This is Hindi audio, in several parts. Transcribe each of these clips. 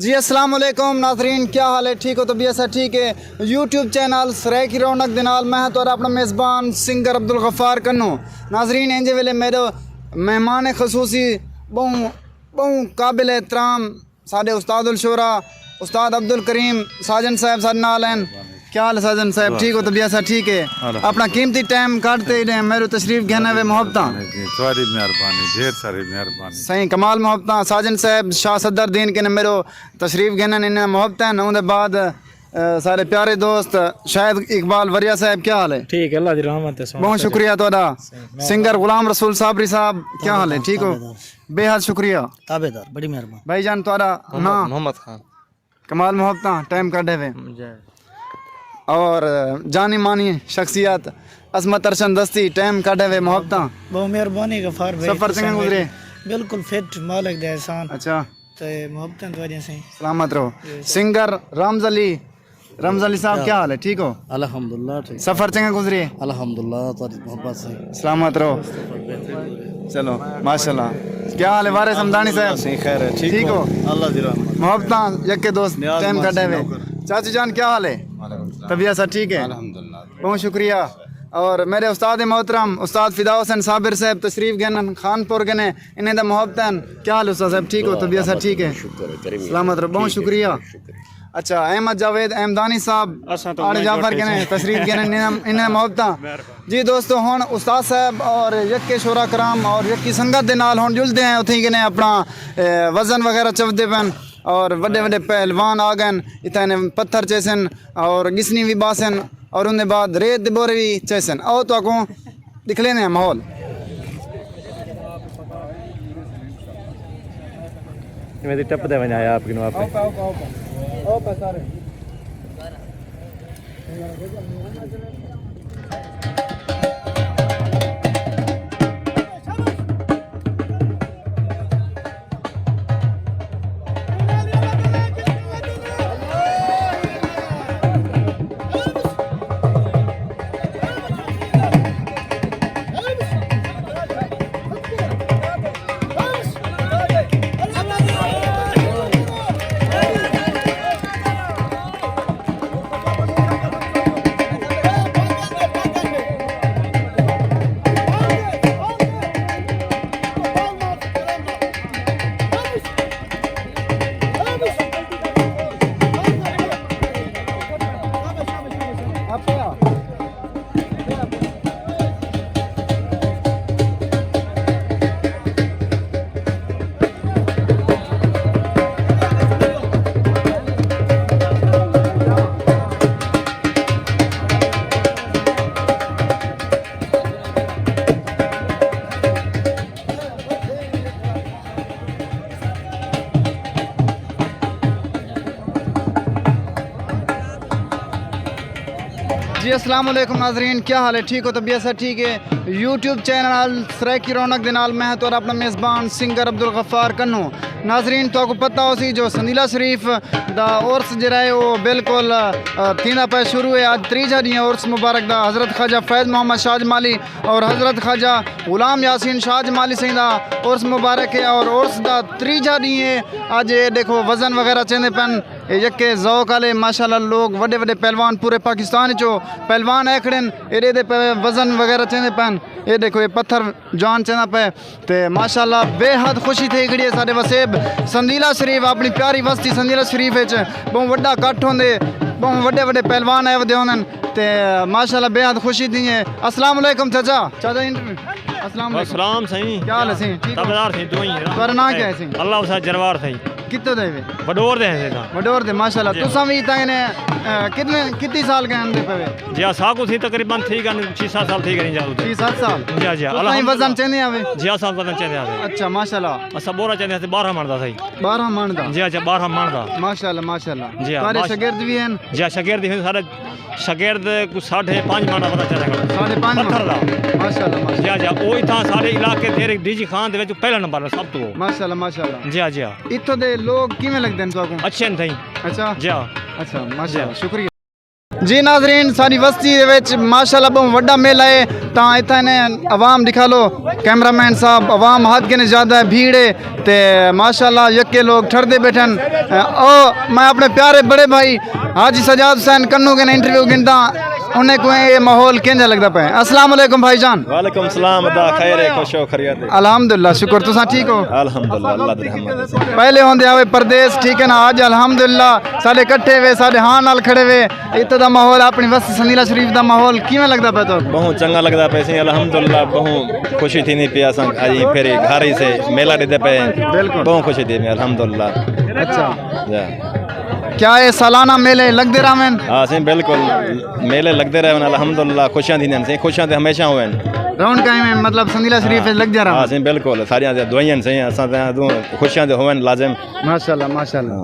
जी अस्सलाम वालेकुम नाज़रीन, क्या हाल है? ठीक हो? तो भी ऐसा ठीक है। यूट्यूब चैनल सराय की रौनक दे नाल मैं तो अपना मेज़बान सिंगर अब्दुल गफ़ार कन्नू। नाज़रीन इंजे वेले मेरे मेहमान खसूसी बहु काबिल एहतराम साडे उस्तादुल शोरा उस्ताद अब्दुल करीम साजन साहब साडे नाल हैं। क्या हाल है साजन साहब? ठीक हो? तो भी ऐसा ठीक है। अपना कीमती टाइम काटते ही मेरे तशरीफ घेने वे मोहब्बतां तुम्हारी मेहरबानी, ढेर सारी मेहरबानी। सही कमाल मोहब्बतां साजन साहब शाह सदर दीन के ने मेरो तशरीफ घेने इन मोहब्बतां उनके बाद सारे प्यारे दोस्त शायद इकबाल वरिया साहब, क्या हाल है? ठीक है, अल्लाह दी रहमत है। बहुत शुक्रिया तोड़ा। सिंगर गुलाम रसूल साबरी साहब, क्या हाल है? ठीक हो? बेहद शुक्रिया ताबेदार, बड़ी मेहरबानी। भाईजान तोड़ा ना मोहम्मद खान कमाल मोहब्बतां टाइम काटे हुए और जानी मानी शख्सियत असमत अरशन दस्ती टाइम काटे हुए मोहब्बतां। बहुत मेहरबानी गफार भाई। सफर चंगा गुजरे? बिल्कुल फिट, मालिक दे एहसान अच्छा, ते मोहब्बतां तो वजह से सलामत रहो। सिंगर रमज अली साहब, क्या हाल है? ठीक हो? अल्हम्दुलिल्लाह ठीक। सफर चंगा गुजरे? अल्हम्दुलिल्लाह तारी मोहब्बत से सलामत रहो। चलो माशाल्लाह। क्या हाल है वारिस हमदानी साहब? खैर है, ठीक हो? अल्लाह दी रहमत। मोहब्बतां यक्के दोस्त टाइम काटे हुए। चाची जान क्या हाल है? तबीयत सब ठीक है? बहुत शुक्रिया। और मेरे उस्ताद मोहतरम उस्ताद फिदा हुसैन साबिर साहब तशरीफ गन खानपुर गने इन्हें द मोहब्बतन। क्या हाल उस्ताद साहब? ठीक हो? तबीयत सब ठीक है? सलामत रहो, बहुत शुक्रिया। अच्छा, अहमद जावेद अहमदानी साहब आड़े जाफर के ने तशरीफ के ने इन्हें मोहब्बतां। जी दोस्तों, हुन उस्ताद साहब और यक्के शोरा कराम और यक्की संगत दे नाल हुन जुलदे हैं उठी के अपना वजन वगैरह चवदे पन और बड़े बड़े पहलवान आ गए इतने पत्थर चेसन और गिसनी भी बासन और उनके बाद रेत बोरे भी चेसन। आओ तो आको दिख लेने माहौल। मेरी टप दे वना है आपकी वहां पे। जी अस्सलाम वालेकुम नाजरीन, क्या हाल है? ठीक हो? तबीयत सब ठीक है। यूट्यूब चैनल सराय की रौनक दे नाल मैं तो अपना मेज़बान सिंगर अब्दुल गफ़ार कन्नू। नाजरीन तो आपको पता हो सी जो संदीला शरीफ दा उर्स जरा है वो बिल्कुल तीना पे शुरू है। आज त्रीजा डी उर्स मुबारक दा हज़रत ख्वाजा फैज़ मोहम्मद शाह जमाली और हज़रत ख्वाजा गुलाम यासीन शाह जमाली सिंह दा उर्स मुबारक है और उर्स दा त्रीजा डी है। आज ये देखो वज़न वगैरह चेंदे पन यके ज़ौक़ वाले माशाल्लाह लोग वड्डे वड्डे पहलवान पूरे पाकिस्तान चो पहलवान है खड़न एडे दे वज़न वगैरह चेंदे पन। ये देखो ये पत्थर जान चेंदा पे ते माशाल्लाह बेहद खुशी थी खड़ी है साडे वसेब संदीला शरीफ अपनी प्यारी बस्ती संदीला शरीफ बहुत वड्डा कट्ठ होंदे बहुत वड्डे वड्डे पहलवान आए वदे होंदन ते माशाल्लाह बेहद खुशी थी है। अस्सलाम वालेकुम चाचा इंटरव्यू। अस्सलाम वालेकुम। सलाम सही। क्या हाल है सही? ठीक हो? तबदार सही दोई है। तुम्हारा नाम क्या है सही? अल्लाह उसा जरवार सही। कितने दे वे? बडोर दे है दा। वडोर दे माशाल्लाह। तुसा भी ताने कितनी साल के अंदर पे? जी साकू थी तकरीबन थी गन 6-7 साल थी गनी जाऊ। 6-7 साल। जी जी अल्लाह वजन चेंदे आवे। जी साल वजन चेंदे आवे। अच्छा माशाल्लाह। असा बोरा चेंदे से 12 मन दा सही। 12 मन दा। जी अच्छा 12 मन दा। माशाल्लाह माशाल्लाह। जी सारे शागिर्द भी हैं? जी शागिर्द भी सारे शागिर्द को 5.5 मन दा पता चलेगा। 5.5 पत्थर दा। माशाल्लाह माशाल्लाह। जी जी ओही था सारे इलाके तेरे डीजी खान दे विच पहला नंबर सब तो। माशाल्लाह माशाल्लाह। जी जी इत्थों दे लोग किवें लगदे न तुहानू? अच्छे न थई। अच्छा जी अच्छा माशाल्लाह, शुक्रिया। जी नाज़रीन सारी बस्ती दे विच माशाअल्लाह बहुत वड्डा मेला है तां इत्थे ने आवाम दिखा लो कैमरामैन साहब आवाम हद के ज़्यादा है भीड़ है ते माशाअल्लाह यक्के लोग ठरदे बैठन ओ मैं अपने प्यारे बड़े भाई हाजी सजाद हुसैन कन्नू के इंटरव्यू गिनता उन्हें को ये माहौल केंजा लगता पे अस्सलाम वालेकुम भाईजान वालेकुम सलाम अदा खैर है खुश हो खैरियत है अल्हम्दुलिल्लाह शुक्र तुसा ठीक हो अल्हम्दुलिल्लाह अल्लाह दी रहमत से पहले होंदे आवे परदेस ठीक है ना आज अल्हम्दुलिल्लाह सारे इकट्ठे वे सारे हां नाल खड़े वे इत्ते दा माहौल अपनी बस्ती संदीला शरीफ दा माहौल किवें लगदा पे तो बहुत चंगा लगदा पे सी अल्हम्दुलिल्लाह बहुत खुशी थी नहीं पे असां आज फिर घर ही से मेला देते पे बिल्कुल बहुत खुशी थी अल्हम्दुलिल्लाह अच्छा जा क्या ये सालाना मेले लगदे रहन हां सी बिल्कुल मेले लगते रहे अल्हम्दुलिल्लाह खुशियां थी सी खुशियां ते हमेशा होवन रौनक में मतलब संदीला शरीफ लग जा हां रहा सी बिल्कुल सारियां ते दुआइयां से असां ते खुशियां ते होवन लाजिम माशाल्लाह माशाल्लाह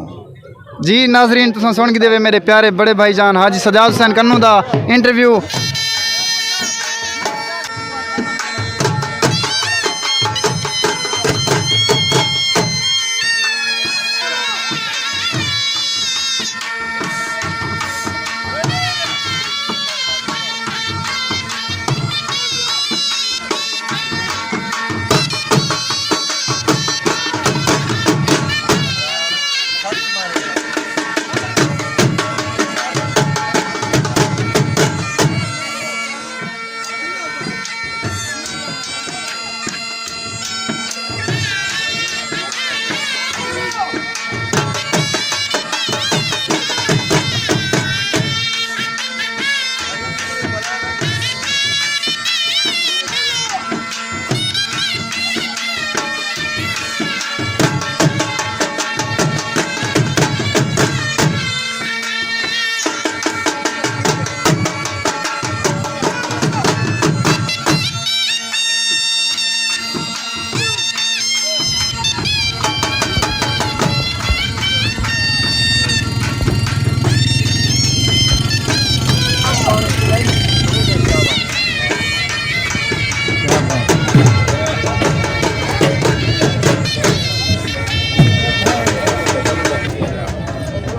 जी नाजरीन तुम सुन के देवे मेरे प्यारे बड़े भाईजान हाजी सजाद हुसैन कन्नू दा इंटरव्यू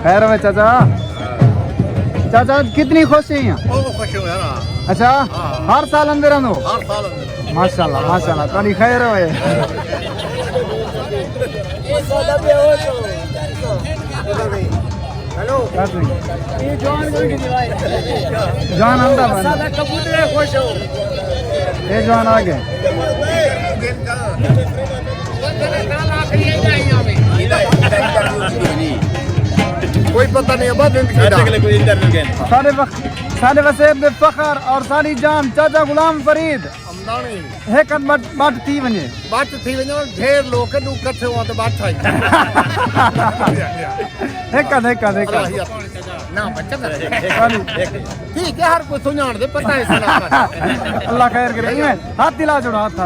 खैर है चाचा चाचा कितनी खुश है यहाँ अच्छा हर साल अंदर आंदो माशाल्लाह माशाल्लाह तारी खैर है हेलो ये जवान आंदा सादा कबूतर खुश हो ये जवान आ गए कोई पता नहीं सारे वसेब फखर और सारी जान चाचा गुलाम फरीद एक बाट थी वने ढेर लोग इकट्ठे हुआ तो बात था एक ना बच्चा ठीक है हर कोई सुनाण दे पता है अल्लाह खैर करे हाथ दिला जोड़ा हाथ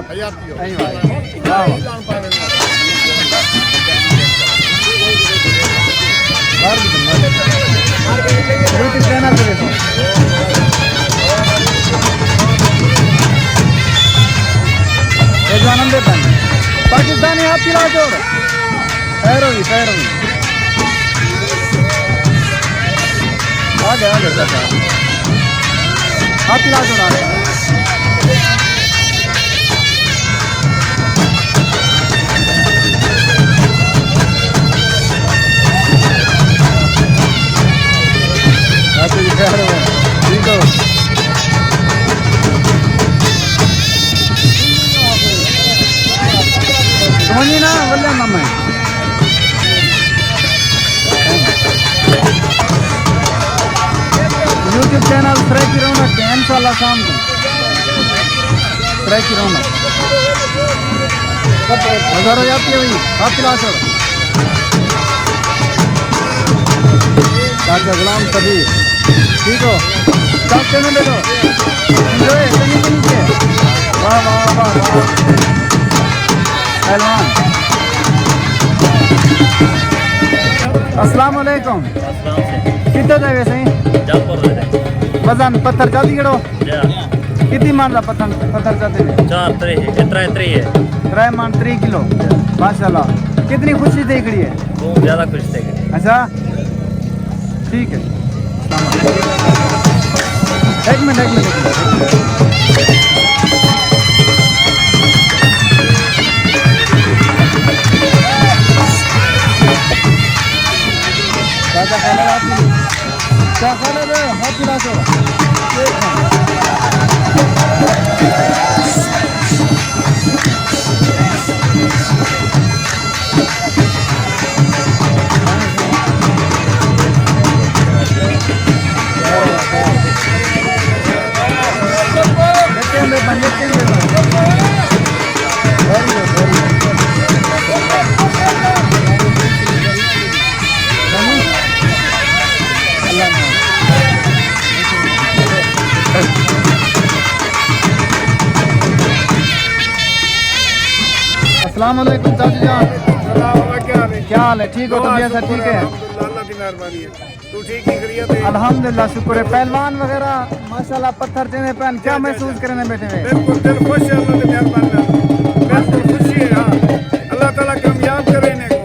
यूट्यूब चैनल पे देखो आनंद पाकिस्तानी हाथ दिला जोड़ पैरोवी आगे हाथ दिला जोड़ ना बोले मामा यूट्यूब चैनल फ्राई की रौनक है इंशाल्लाह शाम को फ्राई की रौनक हजारों जाती है भाई हाथ खिला छोड़ चाचा गुलाम कबीर ठीक हो सब चैनल देखो वाह वाह वाह पहलवान अस्सलाम वालेकुम कितने जाए सही वजन पत्थर चाहती करो कितनी मान रहा पत्थर चाहते 3 मान 3 किलो माशाल्लाह कितनी खुशी देख रही है बहुत ज़्यादा खुश थे अच्छा ठीक है। एक मिनट क्या खाना है आपने? क्या खाना है? हाथ पिला दो। अस्सलाम वालेकुम चाची जान, क्या हाल है? ठीक हो? तबीयत सब ठीक है? अल्लाह की मेहरबानी है। तू ठीक ही खैरियत है? अल्हम्दुलिल्लाह, शुक्र है। पहलवान वगैरह माशाल्लाह पत्थर चने पहन क्या महसूस करने बैठे हुए? बिल्कुल दिल खुश है अल्लाह की मेहरबानी। बिल्कुल खुशी है। हाँ, अल्लाह ताला कामयाब करे इन्हें को।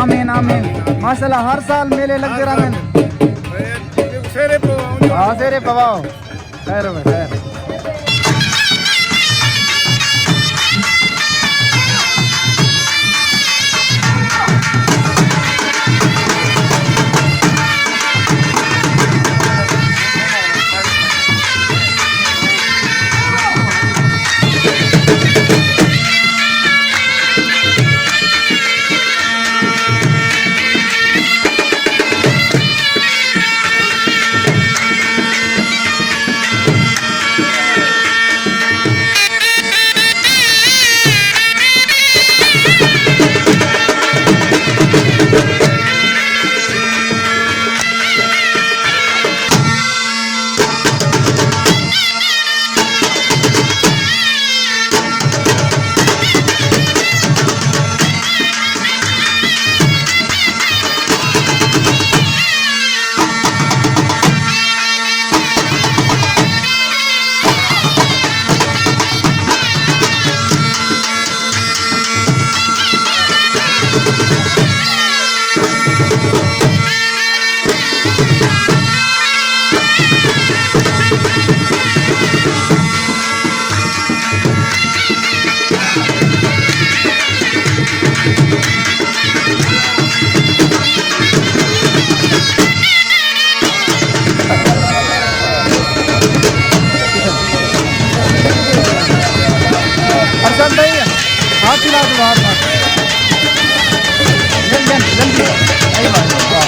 आमीन आमीन। माशाल्लाह हर साल मेले लगते रहते। शेरे पे हाँ तेरे पवाओ खैर हो खैर। हाथ पिला दो हाथ जल्दी जल्दी सही बात है।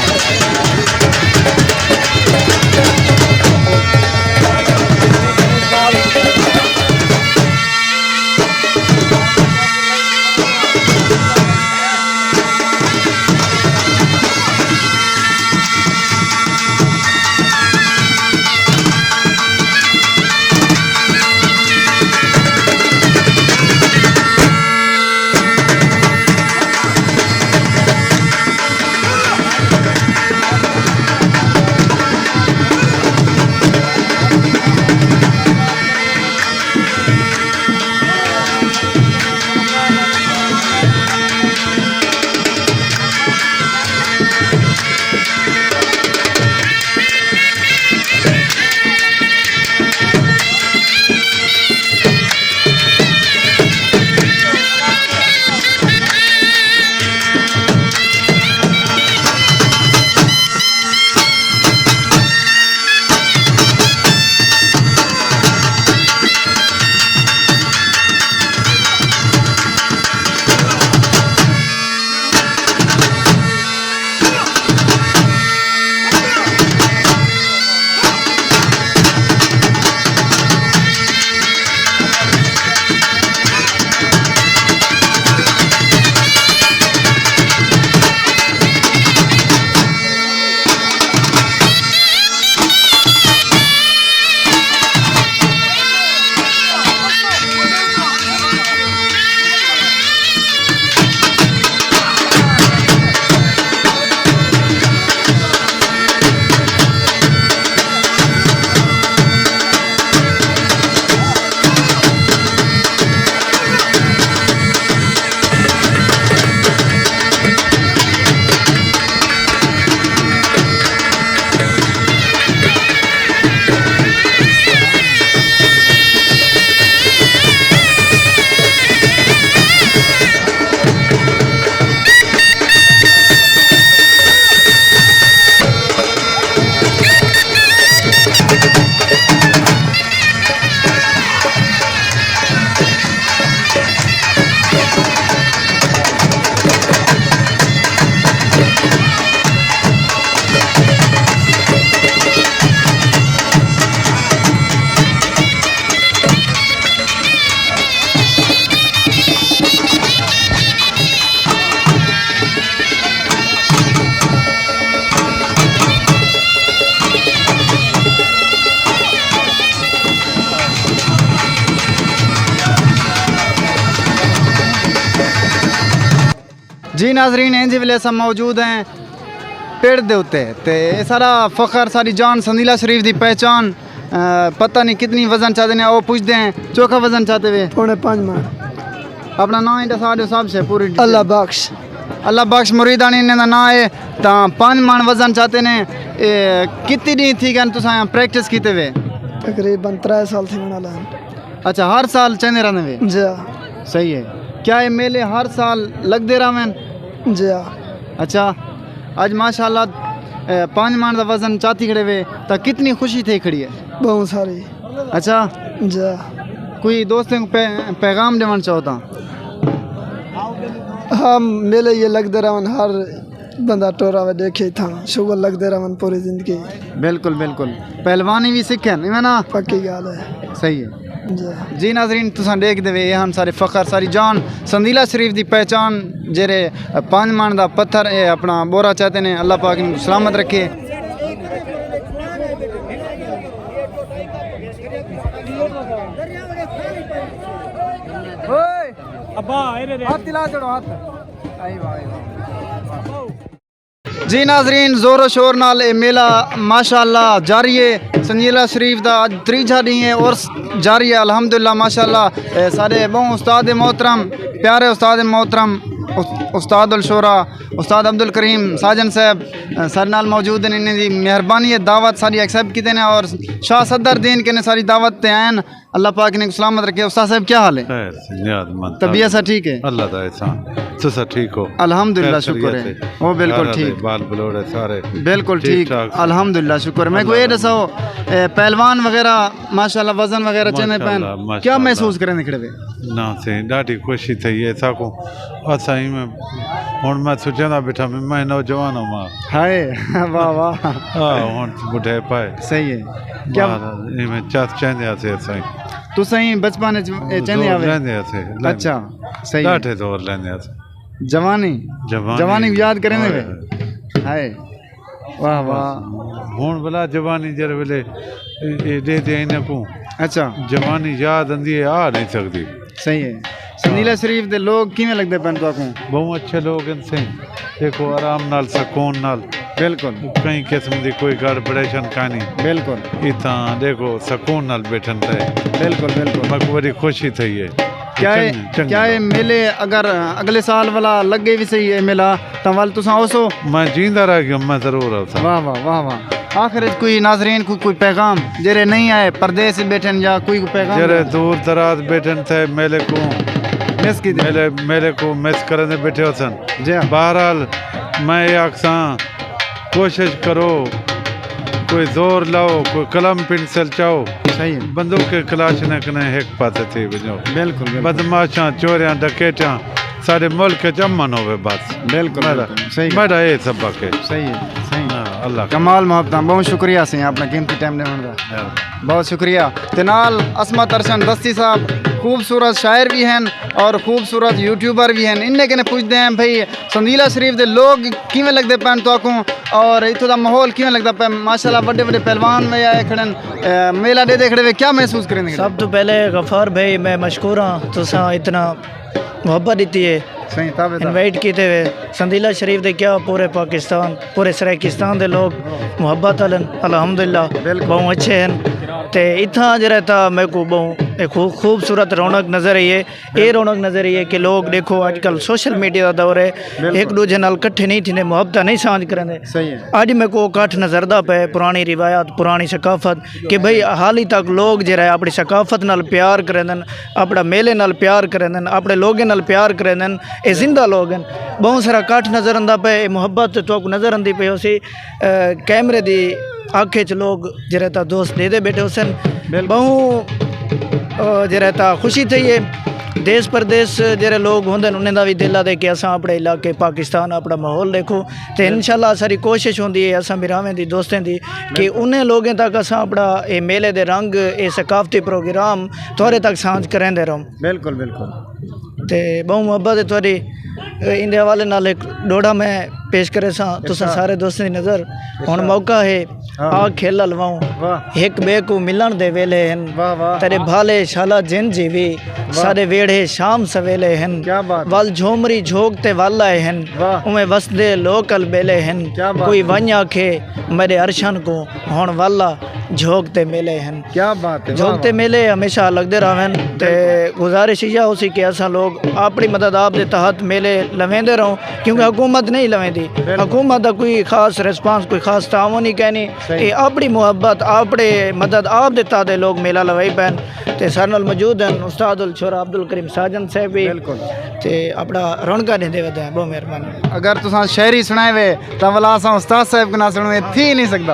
जी नाजरीन इंज वेले अस मौजूद हैं पेड़ दे उत्ते ते ये सारा फखर सारी जान संदीला शरीफ की पहचान पता नहीं कितनी वजन चाहते हैं वो पूछते हैं चोखा वजन चाहते हुए 5.5 मन अपना नाम इंदा साढ़े हिसाब से पूरी अल्लाह बख्श अल्लाह बख्श मुरीदानी इन्हें दा नाम है तो 5 मन वजन चाहते ने कितनी दी थी कि तुसा प्रैक्टिस कीते हुए तकरीबन 3 साल थी मना लान अच्छा हर साल चंदे रहने हुए जा सही है क्या ये मेले हर साल लगते रहें जा अच्छा आज माशाल्लाह 5 मन का वजन चाहती खड़े हुए तो कितनी खुशी थी खड़ी है बहुत सारी अच्छा जा कोई दोस्तों को पैगाम देना चाहो तो हाँ मेले ये लगते रहन हर बंदा टोरा वे देखे था शुगर लगते रहन पूरी जिंदगी बिल्कुल बिल्कुल पहलवानी भी सीखे नहीं ना पक्की गाल है सही है जा जी नाजरीन तुसा देखते वे हम सारे फखर सारी जान संदीला शरीफ की पहचान जेरे 5 मन का पत्थर ये अपना बोरा चाहते हैं अल्लाह पाक इनको सलामत रखे जी नाजरीन जोर शोर नाल ये मेला माशाल्लाह जारी है संदीला शरीफ का अज त्रीजा डी है और जारी है अल्हम्दुलिल्लाह माशाल्लाह सारे बहु उस्ताद मोहतरम प्यारे उस्ताद मोहतरम उस्ताद उल शोरा उस्ताद अब्दुल करीम साजन साहब सारे नाल मौजूद हैं इन्हें दी मेहरबानी है दावत सारी एक्सेप्ट की ने और शाह सदर दीन के ने सारी दावत ते आयन अल्लाह पाक ने सलामत रखे उस्ताद साहब क्या हाल है खैर से नियाज़मंद तबीयत सा ठीक है अल्लाह दा एहसान तुसा ठीक हो अल्हम्दुलिल्लाह खैर शुक्र खैरियत है वो बिल्कुल ठीक बाल बलोड़े सारे बिल्कुल ठीक ठाक। अल्हम्दुलिल्लाह शुक्र मैं को ये दसो पहलवान वगैरह माशाल्लाह वजन वगैरह चने माशाल्लाह, पहन क्या माशाल्लाह। महसूस करें निकले वे ना से ॾाढी ख़ुशी थी है साको असाई में हुन मैं सोचंदा बैठा मैं नौजवान मां हाय वाह वाह हाँ हुन बुढ़े पाए सही है क्या इनमें चास चंदे से असाई तू सही बचपन चने आवे लेंदे से अच्छा सही है। ॾाढे जोर लेंदे से जवानी जवानी को याद करें वे हाय वाह वाह हुन भला जवानी जर वेले दे दे इनको अच्छा जवानी याद आंदी है आ नहीं सकती सही है संदीला शरीफ दे लोग किवें लगदे पन तो को बहुत अच्छे लोग इनसे देखो आराम नाल सुकून नाल बिल्कुल कई किस्म की कोई गड़बड़ेशन कानी बिल्कुल इतना देखो सुकून नाल बैठन थे बिल्कुल बिल्कुल मको बड़ी खुशी थी है क्या ये मेले अगर अगले साल वाला लगे भी सही है मेला तो वाल तुसा ओसो मैं जींदा रह गया मैं जरूर आता वाह वाह वाह वाह आखिर कोई नाजरीन को कोई पैगाम जेरे नहीं आए परदेश बैठन या कोई पैगाम जरे दूर दराज बैठन थे मेले को मिस की मेले को मिस करने बैठे हो सन जी हाँ। बहरहाल मैं आखसा कोशिश करो कोई जोर लाओ कोई कलम पेंसिल चाहो सही है बंदूक के कलाश न कने एक पाते थी वजो बिल्कुल बदमाशां चोरियां डकैतां सारे मुल्क च अमन होवे बस बिल्कुल सही मेरा ये सबक है सही है सही हाँ, अल्लाह कमाल मोहब्बत बहुत शुक्रिया से अपना कीमती टाइम देने का बहुत शुक्रिया ते नाल असमत अरशन दस्ती साहब खूबसूरत शायर भी हैं और खूबसूरत यूट्यूबर भी हैं इन्हें कने पूछते हैं भाई संदीला शरीफ दे लोग किवें लगते पैन तो आखूँ और इतों का माहौल किवें लगता पे माशाल्लाह बड़े बड़े पहलवान में आए खड़न मेला दे खड़े हुए क्या महसूस करेंगे सब तो पहले गफ़ार भाई मैं मशकूर हाँ तुसा इतना मोहब्बत दी है सही ताबे इनवाइट किए हुए संदीला शरीफ दे क्या पूरे पाकिस्तान पूरे सराकिस्तान दे लोग मोहब्बत हलन अल्हम्दुलिल्लाह बहुत अच्छे हैं ते इतना जरा था मेरे को बहुत एक खूबसूरत रौनक नज़र आई है ये रौनक नज़र आई है कि लोग देखो आजकल सोशल मीडिया का दौर है एक दूजे नाल कट्ठे नहीं थी मोहब्बत नहीं सांझ करेंगे सही है अज मेरे को कट्ठ नजरदा पे पुरानी रिवायत पुरानी सकाफत कि भाई हाल ही तक लोग जरा अपनी सकाफत नाल प्यार करें अपना मेले नाल प्यार करें अपने लोगों नाल प्यार करें ये जिंदा लोग हैं बहुत सारा कट्ठ नज़र आंदा पे मोहब्बत तो नज़र आंदी पे उसी कैमरे की आखे च लोग जरा दोस्त दे दे बैठे उसन बहु जरा खुशी थी है देश परदेश जरे लोग होंगे उन्हें का भी दिल आते कि अस अपने इलाके पाकिस्तान अपना माहौल देखो तो इंशाल्लाह सारी कोशिश होंगी है असा बिरावें दी दोस्तें दी कि उन्हें लोगों तक अस अपना ये मेले दे रंग ये सकाफती प्रोग्राम थोड़े तक सांझ करेंदे रहो बिल्कुल बिल्कुल ते बहुत मुहब्बत है थोड़ी इंदे हवाले नाल एक डोड़ा मैं पेश करे सा तुसा सारे दोस्तों की नज़र हुण मौका है आ खेल लवाऊं एक बे को मिलन दे वेले हन तेरे भाले शाला जिन जीवी सारे वेड़े शाम सवेले हन वल झोमरी झोंकते वल आए हन उमें वसदे लोकल बेले हन कोई वन आखे मेरे अरशन को हुण वाला झोंकते मेले हन। क्या बात है, झोंकते मेले हमेशा लगते रहन ते गुजारिश यह उसी कि असा लोग अपनी मदद आप दे तहत मेले लवेंदे रहो क्योंकि हुकूमत नहीं लवेंदी हुकूमत का कोई खास रिस्पांस कोई खास तावन नहीं कहनी ये अपनी मुहब्बत अपने मदद आप दे तहत लोग मेला लवाई पैन ते सारे नाल मौजूद हैं उस्ताद उल छोरा अब्दुल करीम साजन साहब भी ते अपना रौनका देंदे वदे हैं बहुत मेहरबानी। अगर तुसा शायरी सुनाए वे तो वाला असा उस्ताद साहब के ना सुनवे थी नहीं सकता।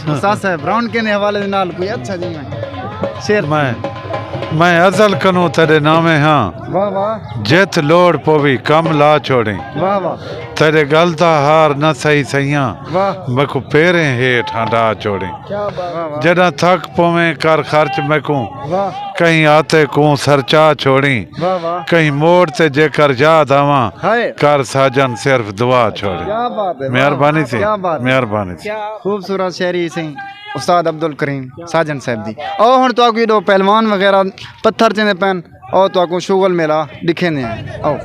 उस्ताद साहब रौनक के हवाले दे नाल कोई अच्छा जी शेर। मैं अजल कनू तेरे नामे हाँ वाह वाह जित लोड़ पोवी कम ला छोड़ी वाह वाह तेरे गल दा हार न सही सैया वाह मैकू पेरे हेठ हंडा छोड़ी जड़ा थक पोवे कर खर्च मैकू वाह कहीं आते को सरचा छोड़ी वाह वाह कहीं मोड़ ते जेकर याद आवा हाय कर साजन सिर्फ दुआ छोड़ी। क्या बात है, मेहरबानी से क्या बात है। मेहरबानी से खूबसूरत शायरी से उस्ताद अब्दुल करीम साजन साहब दी और हुण तो दो पहलवान वगैरह पत्थर चेंदे पैन और तो शुगल मेला दिखे ने आओ।